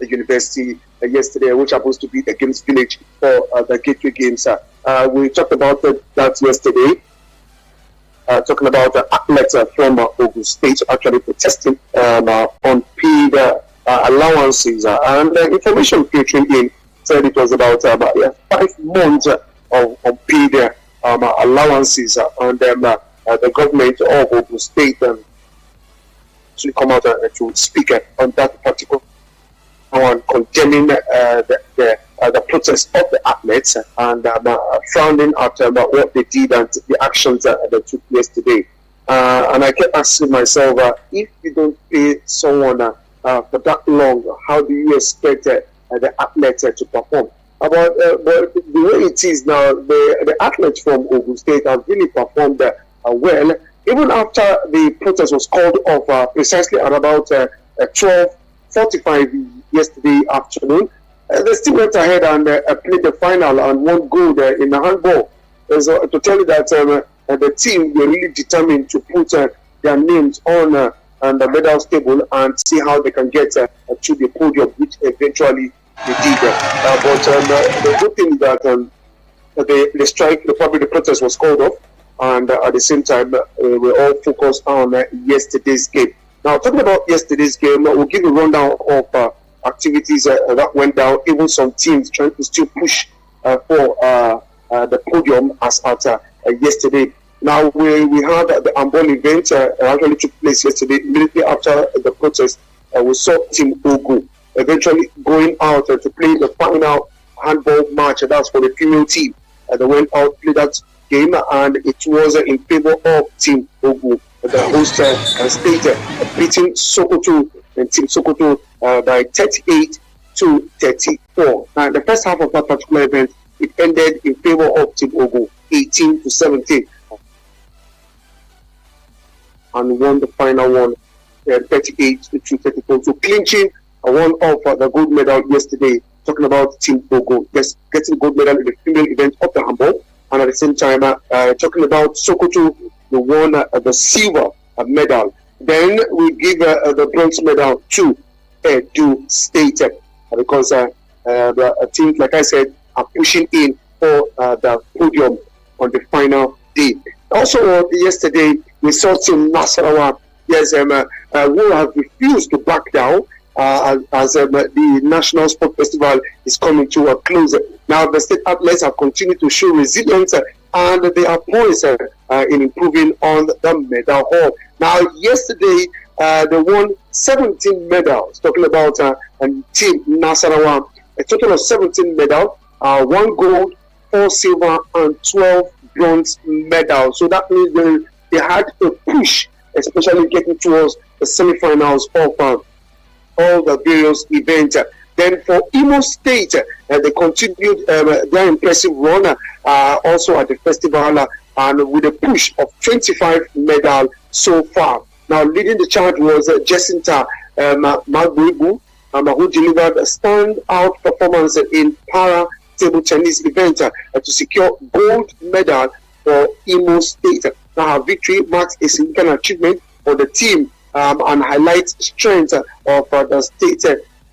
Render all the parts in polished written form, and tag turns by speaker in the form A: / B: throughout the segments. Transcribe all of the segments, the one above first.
A: University yesterday, which happens to be the Games Village for the Gateway Games. We talked about that yesterday. Talking about athletes from Ogun State actually protesting on paid allowances and information filtering in said it was about 5 months of unpaid allowances and the government of Ogun State to come out to speak on that particular one, condemning the protest of the athletes and frowning at what they did and the actions that took place today. And I kept asking myself, if you don't pay someone for that long, how do you expect the athletes to perform? But the way it is now, the athletes from Ogun State have really performed well, even after the protest was called off precisely at about 12:45 yesterday afternoon. They still went ahead and played the final and won gold in the handball. So to tell you that the team were really determined to put their names on the medal table and see how they can get to the podium, which eventually they did. But the good thing is that the strike, the protest was called off, and at the same time, we're all focused on yesterday's game. Now, talking about yesterday's game, we'll give a rundown of activities that went down. Even some teams trying to still push for the podium as at yesterday. Now, we had the handball event actually took place yesterday. Immediately after the protest, we saw Team Ogun eventually going out to play the final handball match. That's for the female team. They went out to play that game, and it was in favor of Team Ogun. The host state beating Sokoto and Team Sokoto by 38-34. Now, the first half of that particular event, it ended in favor of Team Ogun, 18-17, and won the final one, 38-34. So clinching one of the gold medal yesterday. Talking about Team Ogun, yes, getting gold medal in the female event of the handball, and at the same time, talking about Sokoto, they won the silver medal. Then we give the bronze medal to Edo State because the teams, like I said, are pushing in for the podium on the final day. Also, yesterday we saw Team Nasarawa, yes, who have refused to back down as the National Sport Festival is coming to a close. Now, the state athletes have continued to show resilience and they are poised in improving on the medal haul. Now, yesterday, they won 17 medals, talking about Team Nasarawa, a total of 17 medals, 1 gold, 4 silver, and 12 bronze medals. So that means they had a push, especially getting towards the semi-finals of all the various events. Then for Imo State, they continued their impressive run also at the festival and with a push of 25 medals so far. Now, leading the charge was Jacinta Magbuibu, who delivered a standout performance in para table tennis event to secure gold medal for Imo State. Now, her victory marks a significant achievement for the team and highlights strength of the state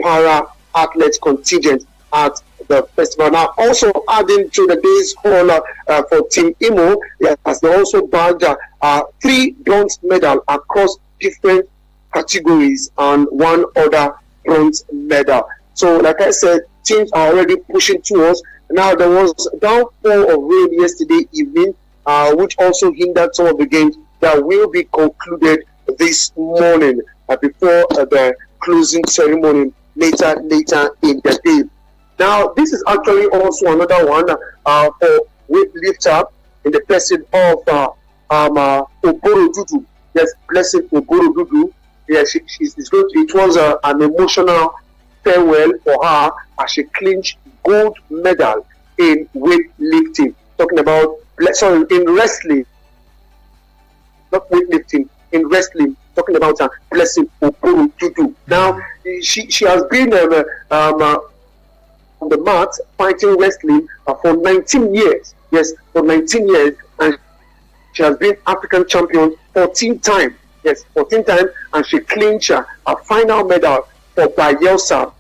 A: para athlete contingent at the festival. Now, also adding to the day's haul for Team Imo, as they also bagged 3 bronze medals across different categories and 1 other bronze medal. So, like I said, teams are already pushing towards. Now, there was a downpour of rain yesterday evening, which also hindered some of the games that will be concluded this morning before the closing ceremony later in the day. Now, this is actually also another one for weightlifter in the person of Oboro Dudu. Yes, blessed Oboro Dudu. Yes, it was an emotional farewell for her as she clinched gold medal in weightlifting. Talking about, in wrestling, not weightlifting, in wrestling. Talking about blessing Oboro Dudu. Now, she has been on the mat fighting wrestling for 19 years. Yes, for 19 years, and she has been African champion 14 times. Yes, 14 times, and she clinched a final medal for Bayelsa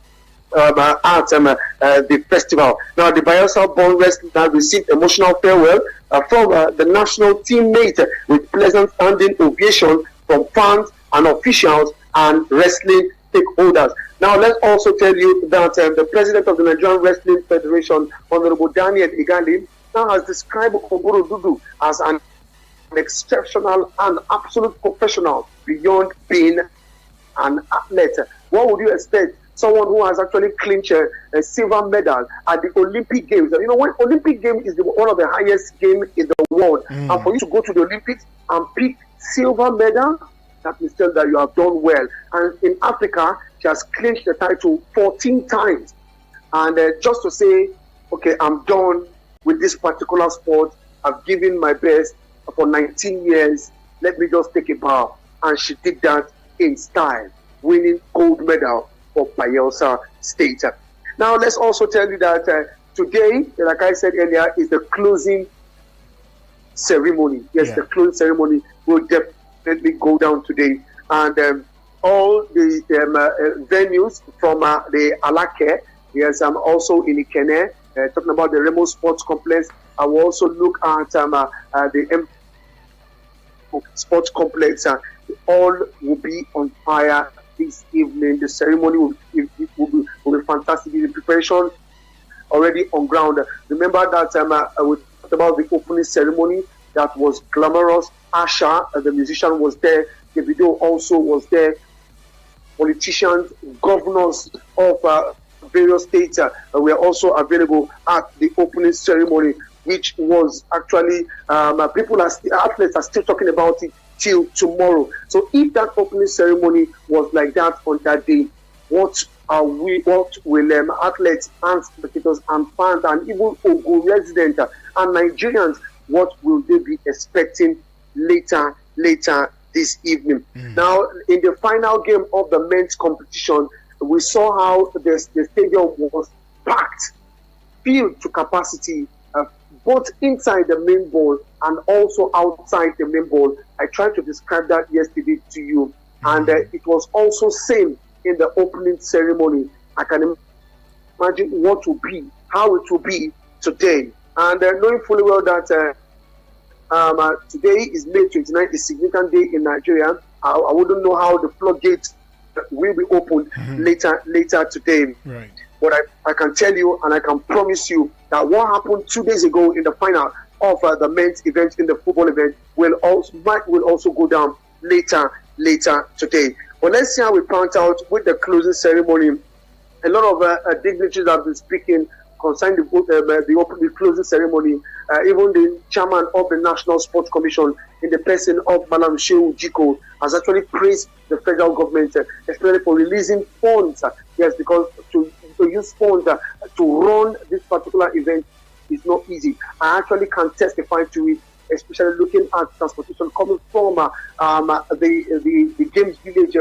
A: the festival. Now, the Bayelsa-born wrestler received emotional farewell from the national teammate with pleasant standing ovation from fans and officials and wrestling stakeholders. Now, let's also tell you that the president of the Nigerian Wrestling Federation, Honorable Daniel Igali, now has described Oboro Dudu as an exceptional and absolute professional beyond being an athlete. What would you expect? Someone who has actually clinched a silver medal at the Olympic Games. You know, when Olympic Games is one of the highest games in the world, and for you to go to the Olympics and pick silver medal, that means that you have done well. And in Africa, she has clinched the title 14 times. And just to say, okay, I'm done with this particular sport. I've given my best for 19 years. Let me just take a bow. And she did that in style, winning gold medal for Bayelsa State. Now, let's also tell you that today, like I said earlier, is the closing ceremony. Yes, the closing ceremony will definitely go down today. And all the venues from the Alake, yes, I'm also in Ikene, talking about the Remo Sports Complex. I will also look at the Sports Complex. All will be on fire this evening. The ceremony will be fantastic. The preparation already on ground. Remember that we talked about the opening ceremony that was glamorous. Asha, the musician, was there. The video also was there. Politicians, governors of various states were also available at the opening ceremony, which was actually athletes are still talking about it till tomorrow. So if that opening ceremony was like that on that day, what will athletes and spectators and fans and even Ogun residents and Nigerians, what will they be expecting later this evening? Now, in the final game of the men's competition, we saw how the stadium was packed, filled to capacity, both inside the main bowl and also outside the main bowl. I tried to describe that yesterday to you, and it was also same in the opening ceremony. I can imagine how it will be today, and knowing fully well that today is May 29th, a significant day in Nigeria. I wouldn't know how the floodgates will be opened later today.
B: Right.
A: But I can tell you and I can promise you that what happened 2 days ago in the final of the men's event in the football event will also go down later today. But let's see how we pan out with the closing ceremony. A lot of dignitaries have been speaking concerning the closing ceremony. Even the chairman of the National Sports Commission, in the person of Madam Shehu Jiko, has actually praised the federal government, especially for releasing funds. Yes, because to use funds to run this particular event is not easy. I actually can testify to it, especially looking at transportation coming from the Games Village,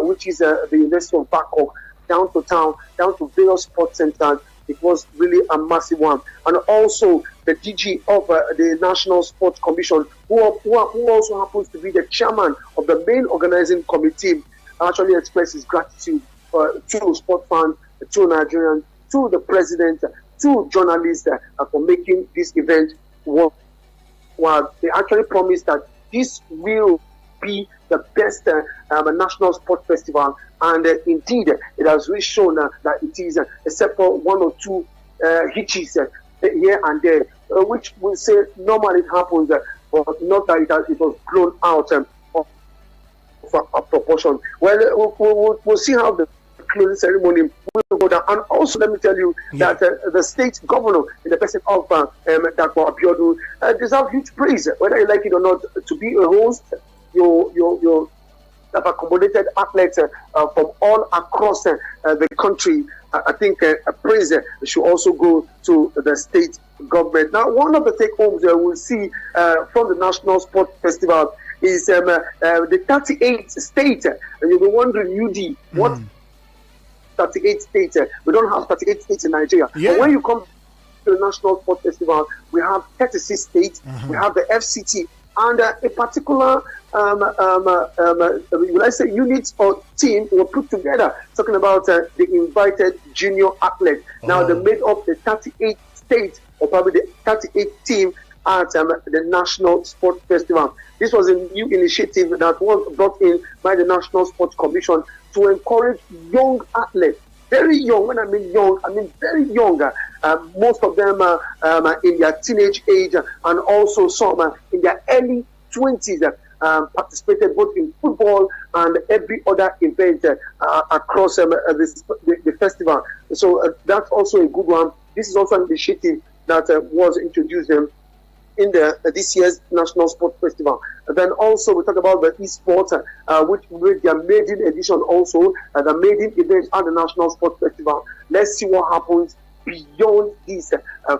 A: which is the University of Bangkok, down to town, down to various sports centers. It was really a massive one. And also the DG of the National Sports Commission, who also happens to be the chairman of the main organizing committee, actually expressed his gratitude to sport fans, to Nigerians, to the president, to journalists for making this event work. Well, they actually promised that this will be the best national sports festival, and indeed it has really shown that it is, except for one or two hitches here and there, which we say normally it happens, but not that it was blown out of proportion. Well, we'll see how the closing ceremony will go down. And also, let me tell you that the state governor, in the person of Dr. Abiodun, deserve huge praise, whether you like it or not, to be a host. You have accommodated athletes from all across the country. I think praise should also go to the state government. Now, one of the take-homes we'll see from the National Sport Festival is the 38th state. And you'll be wondering, UD, what 38 states? We don't have 38 states in Nigeria. But when you come to the National Sport Festival, we have 36 states. We have the FCT and a particular let's say unit or team were put together, talking about the invited junior athletes. Now they made up the 38 states, or probably the 38 team at the National Sports Festival. This was a new initiative that was brought in by the National Sports Commission to encourage young athletes. Very young. When I mean young, I mean very young. Most of them in their teenage age, and also some in their early 20s. Participated both in football and every other event across the festival. So that's also a good one. This is also an initiative that was introduced in this year's National Sports Festival. And then also we talk about the esports, which made their maiden edition also, the maiden event at the National Sports Festival. Let's see what happens beyond this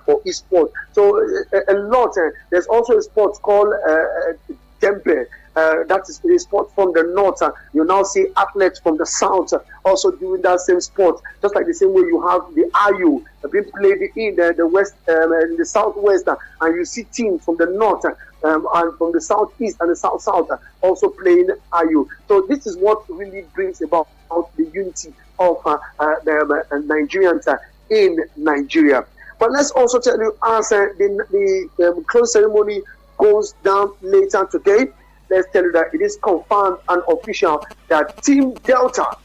A: for esports. So a lot. There's also a sport called Tempe. That is a sport from the north. You now see athletes from the south also doing that same sport, just like the same way you have the Ayu being played in the west, in the southwest, and you see teams from the north and from the southeast and the south also playing Ayu. So this is what really brings about the unity of the Nigerians in Nigeria. But let's also tell you, as the close ceremony goes down later today, let's tell you that it is confirmed and official that Team Delta,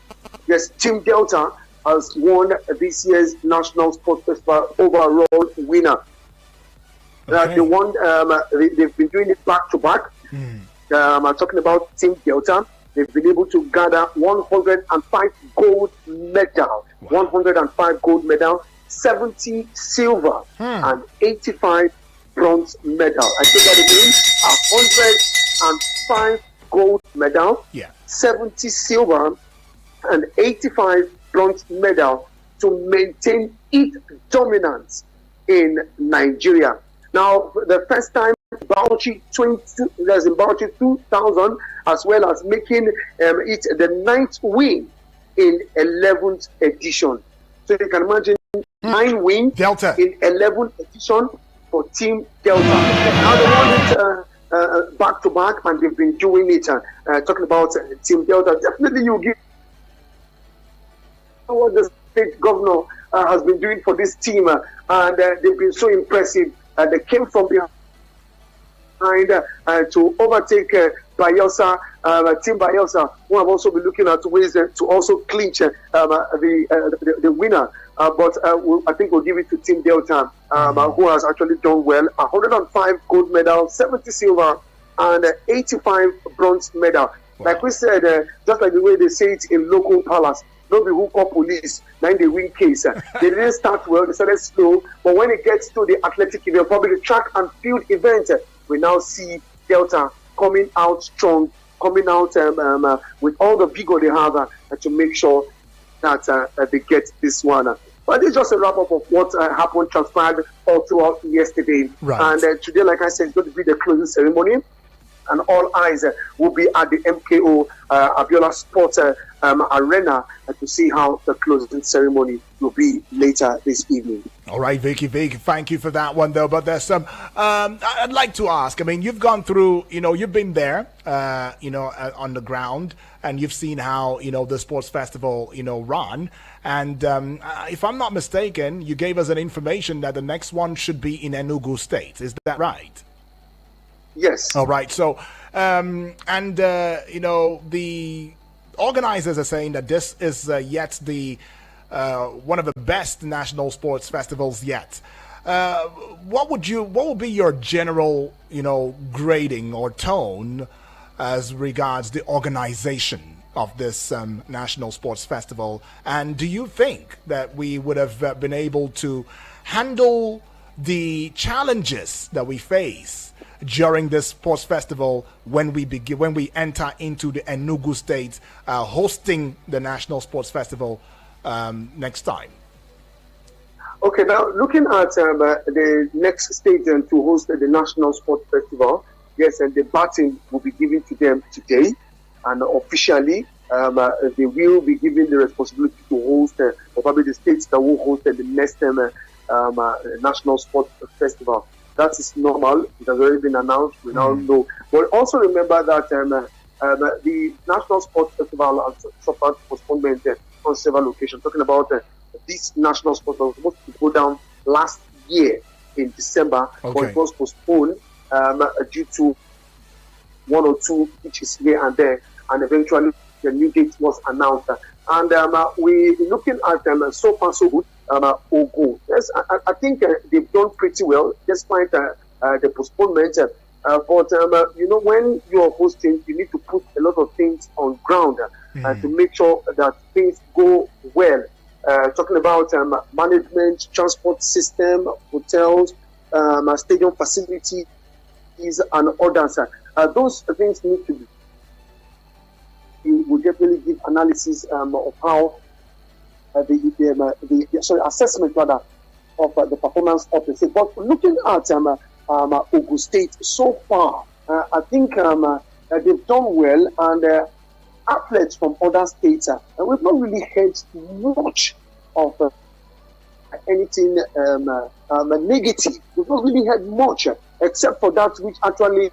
A: yes, Team Delta has won this year's National Sports Festival overall winner.
B: Okay.
A: They won. They've been doing it back to back. I'm talking about Team Delta. They've been able to gather 105 gold medals, 105 gold medals, 70 silver, and 85 bronze medals. I say that again: 105 gold medals, 70 silver, and 85 bronze medals to maintain its dominance in Nigeria. Now, the first time Bauchi 2000, as well as making it the 9th win in 11th edition. So you can imagine 9 wins
B: Delta
A: in 11th edition for Team Delta. Now they won it back to back, and they've been doing it. Talking about Team Delta, definitely you give what the state governor has been doing for this team, and they've been so impressive. They came from behind to overtake Bayelsa, Team Bayelsa, who have also been looking at ways to also clinch the winner. But I think we'll give it to Team Delta, who has actually done well. 105 gold medals, 70 silver, and 85 bronze medal. Wow. Like we said, just like the way they say it in local palace, no be who call police, then they win case. They didn't start well, they started slow, but when it gets to the athletic event, probably the track and field event, we now see Delta coming out strong, coming out with all the vigor they have to make sure that they get this one. But this is just a wrap-up of what happened, transpired all throughout yesterday.
B: Right.
A: And today, like I said, it's going to be the closing ceremony. And all eyes will be at the MKO Abiola Sports Arena to see how the closing ceremony will be later this evening.
B: All right, Vicky, thank you for that one, though. But there's some, I'd like to ask, I mean, you've gone through, you've been there, on the ground, and you've seen how, the sports festival, run. And if I'm not mistaken, you gave us an information that the next one should be in Enugu State. Is that right?
A: Yes.
B: All right. So, the organizers are saying that this is yet the one of the best national sports festivals yet. What would be your general, grading or tone as regards the organization of this national sports festival? And do you think that we would have been able to handle the challenges that we face during this sports festival when we enter into the Enugu State hosting the National Sports Festival next time?
A: Okay, now looking at the next state to host the National Sports Festival, yes, and the baton will be given to them today, and officially they will be given the responsibility to host, or probably the states that will host the next National Sports Festival. that is normal. It has already been announced. We now know. But also remember that the National Sports Festival has suffered postponement on several occasions. Talking about this National Sports Festival was supposed to go down last year in December, but it was postponed due to one or two pitches here and there, and eventually the new date was announced. And we're looking at so far so good. Ogun. Yes, I think they've done pretty well despite the postponement. But when you're hosting, you need to put a lot of things on ground to make sure that things go well. Talking about management, transport system, hotels, stadium facilities, and others. Those things need to be. We will definitely give analysis of how the assessment rather of the performance of the state. But looking at Ogun State so far, I think they've done well, and athletes from other states, we've not really heard much of anything negative. We've not really heard much, except for that which actually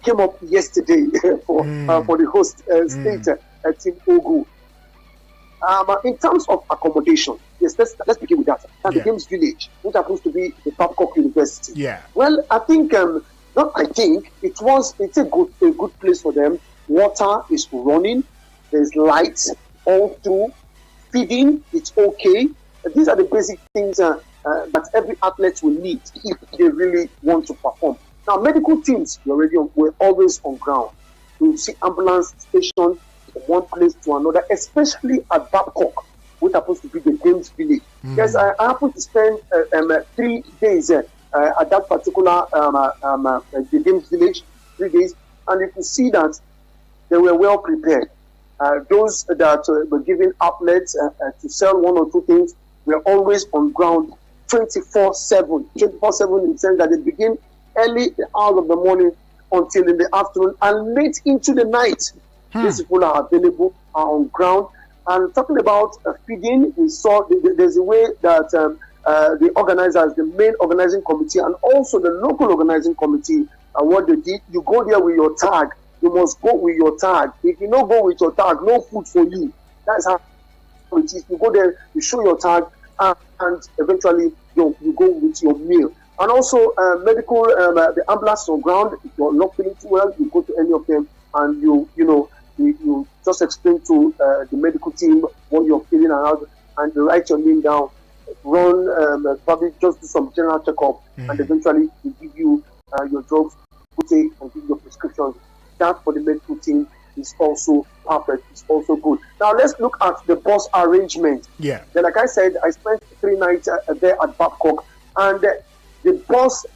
A: came up yesterday for the host state, Team Ogun. In terms of accommodation, yes, let's begin with that. That's the Games Village, which happens to be the Babcock University.
B: Yeah.
A: Well, I think it's a good place for them. Water is running, there's lights all through, feeding, it's okay. These are the basic things that every athlete will need if they really want to perform. Now, medical teams we're always on ground. You see ambulance stations from one place to another, especially at Babcock, which happens to be the Games Village. Yes, I happened to spend 3 days at that particular the Games Village, 3 days, and you can see that they were well prepared. Those that were giving outlets to sell one or two things were always on ground 24/7. 24/7 in the sense that they begin early hours of the morning until in the afternoon and late into the night. These people are available, are on ground. And talking about feeding, we saw there's a way that the organizers, the main organizing committee, and also the local organizing committee, what they did, you go there with your tag. You must go with your tag. If you don't go with your tag, no food for you. That's how it is. You go there, you show your tag, and eventually you go with your meal. And also medical, the ambulance on ground. If you're not feeling too well, you go to any of them, and you just explain to the medical team what you're feeling around, and you write your name down, run, probably just do some general checkup, and eventually they give you your drugs, go take and give your prescriptions. That for the medical team is also perfect. It's also good. Now let's look at the bus arrangement.
B: Yeah.
A: Then, like I said, I spent 3 nights there at Babcock, and the first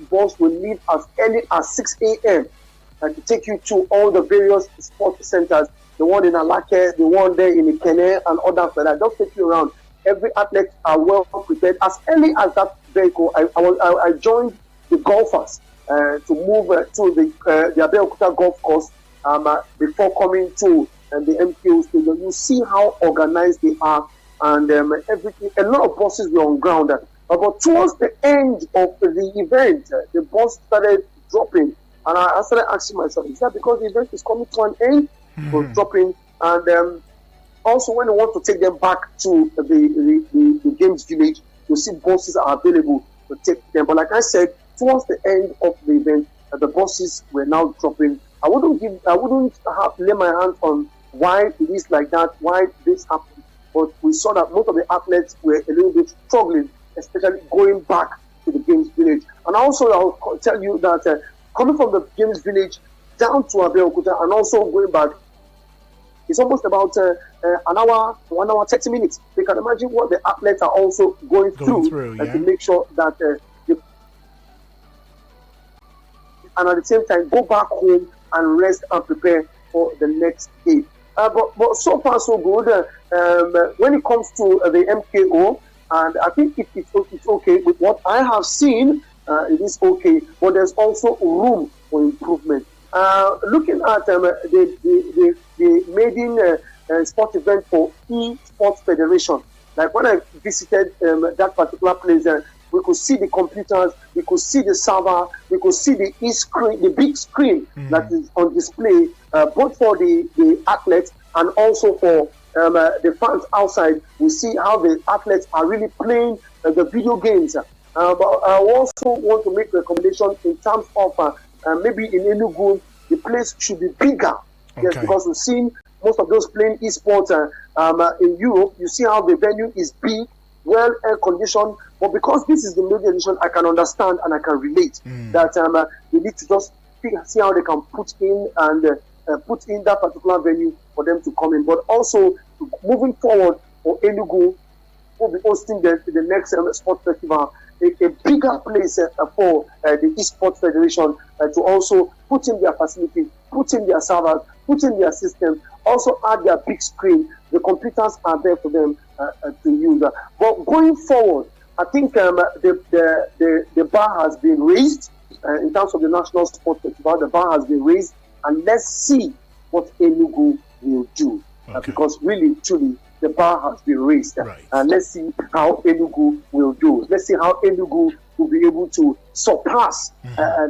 A: bus will leave as early as 6 a.m. To take you to all the various sports centers. The one in Alake, the one there in Ikene, and others like that. Just take you around. Every athlete are well prepared. As early as that vehicle, I joined the golfers to move to the Abeokuta golf course before coming to the MKO stadium. You see how organized they are, and everything. A lot of buses were on ground. But towards the end of the event, the bus started dropping, and I started asking myself, is that because the event is coming to an end? For dropping, and also when you want to take them back to the Games Village, you see buses are available to take them. But like I said, towards the end of the event, the buses were now dropping. I wouldn't have lay my hands on why it is like that, why this happened. But we saw that most of the athletes were a little bit struggling, especially going back to the Games Village. And also, I'll tell you that coming from the Games Village down to Abeokuta and also going back, it's almost about an hour, 1 hour, 30 minutes. You can imagine what the athletes are also going through to make sure that and at the same time go back home and rest and prepare for the next day. But so far so good. When it comes to the MKO, and I think it's okay with what I have seen. It is okay, but there's also room for improvement. Looking at the maiden sport event for eSports Federation, like when I visited that particular place, we could see the computers, we could see the server, we could see the e-screen, the big screen that is on display, both for the athletes and also for the fans outside. We see how the athletes are really playing the video games. But I also want to make a recommendation in terms of maybe in Enugu, the place should be bigger. Yes, because we've seen most of those playing esports in Europe. You see how the venue is big, well air conditioned. But because this is the media edition, I can understand and I can relate that they need to just see how they can put in that particular venue for them to come in. But also moving forward for Enugu, will be hosting the next sports festival, a bigger place for the Esports Federation to also put in their facilities, put in their servers, put in their systems, also add their big screen. The computers are there for them to use. But going forward, I think the bar has been raised in terms of the National Sports Festival. The bar has been raised, and let's see what Enugu will do. Because really, truly, the bar has been raised.
B: Right.
A: And let's see how Enugu will do. Let's see how Enugu will be able to surpass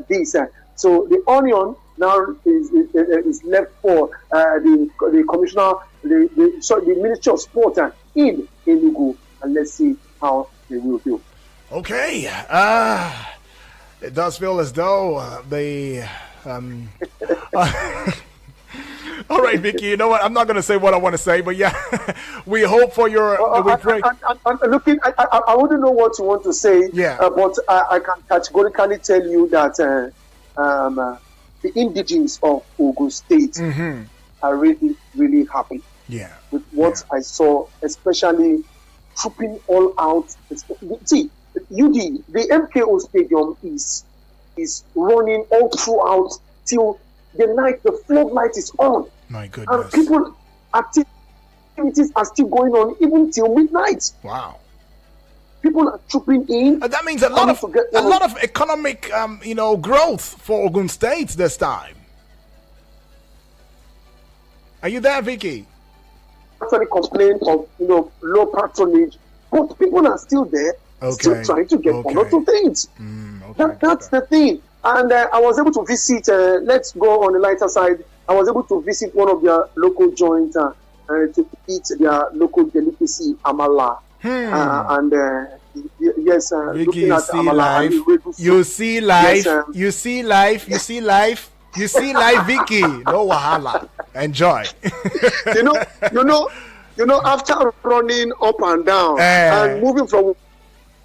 A: this. So the onion now is left for the commissioner, the Ministry of Sport in Enugu, and let's see how they will do.
B: Okay. It does feel as though they. All right, Vicky, you know what? I'm not going to say what I want to say, but yeah, we hope for your... we pray.
A: I wouldn't know what you want to say, but I can categorically tell you that the indigenes of Ogun State are really, really happy with what I saw, especially trooping all out. See, the MKO Stadium is running all throughout till the night, the floodlight is on.
B: My goodness.
A: And people, activities are still going on even till midnight.
B: Wow.
A: People are trooping in.
B: That means a lot of economic, growth for Ogun State this time. Are you there, Vicky?
A: Actually complain of, low patronage, but people are still there, still trying to get one or two things. That's the thing. And I was able to visit, let's go on the lighter side, I was able to visit one of their local joints to eat their local delicacy, amala. Yes,
B: Vicky,
A: looking at amala.
B: You see life, you see life, you see life, you see life, Vicky. No wahala. Enjoy. After running up and down and moving from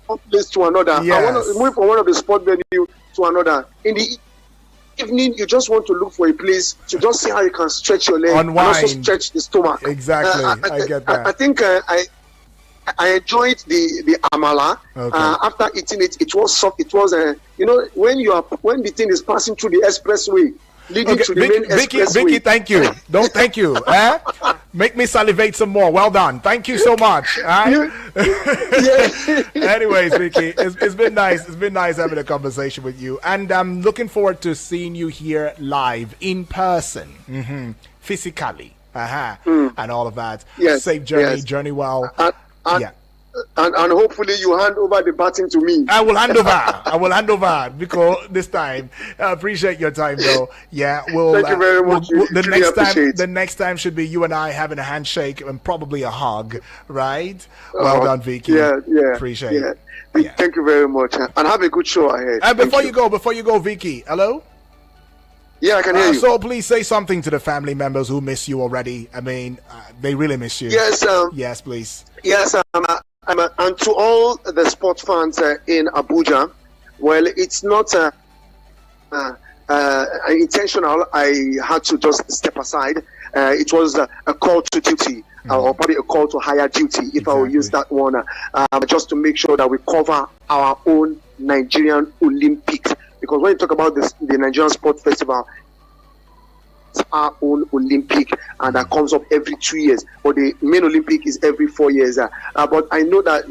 B: one place to another, I want to move from one of the sport venue to another. In the evening, you just want to look for a place to just see how you can stretch your leg and also stretch the stomach. Exactly, I get that.
A: I think I enjoyed the amala. After eating it, it was soft. It was when the thing is passing through the expressway leading to the main expressway.
B: Vicky, thank you. Don't thank you. Make me salivate some more. Well done. Thank you so much. Anyways, Vicky, it's been nice. It's been nice having a conversation with you, and I'm looking forward to seeing you here live in person, physically, and all of that. Safe journey, journey well.
A: And hopefully you hand over the baton to me.
B: I will hand over because this time. I appreciate your time, though. Yeah,
A: thank you very much.
B: The next time should be you and I having a handshake and probably a hug, right? Well done, Vicky.
A: Yeah.
B: Appreciate it.
A: Thank you very much, and have a good show ahead.
B: And before you go, Vicky, hello.
A: Yeah, I can hear you.
B: So please say something to the family members who miss you already. I mean, they really miss you.
A: Yes.
B: Yes, please.
A: Yes. And to all the sports fans in Abuja, well, it's not intentional. I had to just step aside. It was a call to duty, or probably a call to higher duty, if I will use that one, just to make sure that we cover our own Nigerian Olympics. Because when you talk about the Nigerian Sports Festival, our own Olympic, and that comes up every 2 years, but the main Olympic is every 4 years. But I know that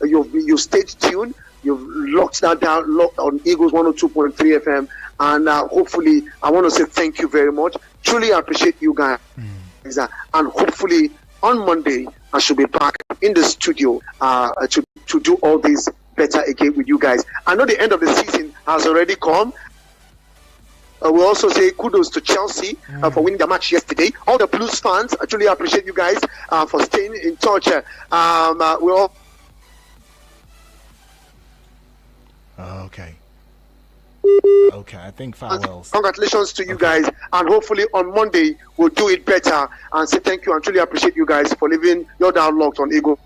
A: you've stayed tuned, you've locked that down, locked on Eagles 102.3 FM, and hopefully I want to say thank you very much. Truly appreciate you guys, and hopefully on Monday I should be back in the studio to do all these better again with you guys. I know the end of the season has already come. We also say kudos to Chelsea for winning the match yesterday. All the Blues fans, I truly appreciate you guys for staying in touch. We're all
B: Okay, I think farewells.
A: Congratulations to you guys, and hopefully on Monday we'll do it better and say thank you and truly appreciate you guys for leaving your downloads on Eagle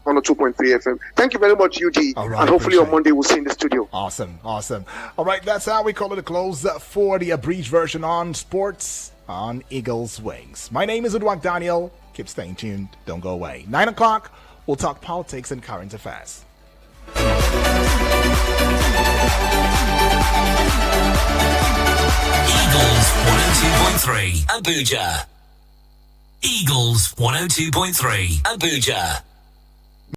A: 102.3 FM. Thank you very much, UD, and hopefully on Monday we'll see you in the studio.
B: Awesome. All right, that's how we call it a close for the abridged version on sports on Eagles Wings. My name is Udwak Daniel. Keep staying tuned. Don't go away. 9 o'clock, we'll talk politics and current affairs.
C: Eagles 102.3 Abuja. Eagles 102.3 Abuja.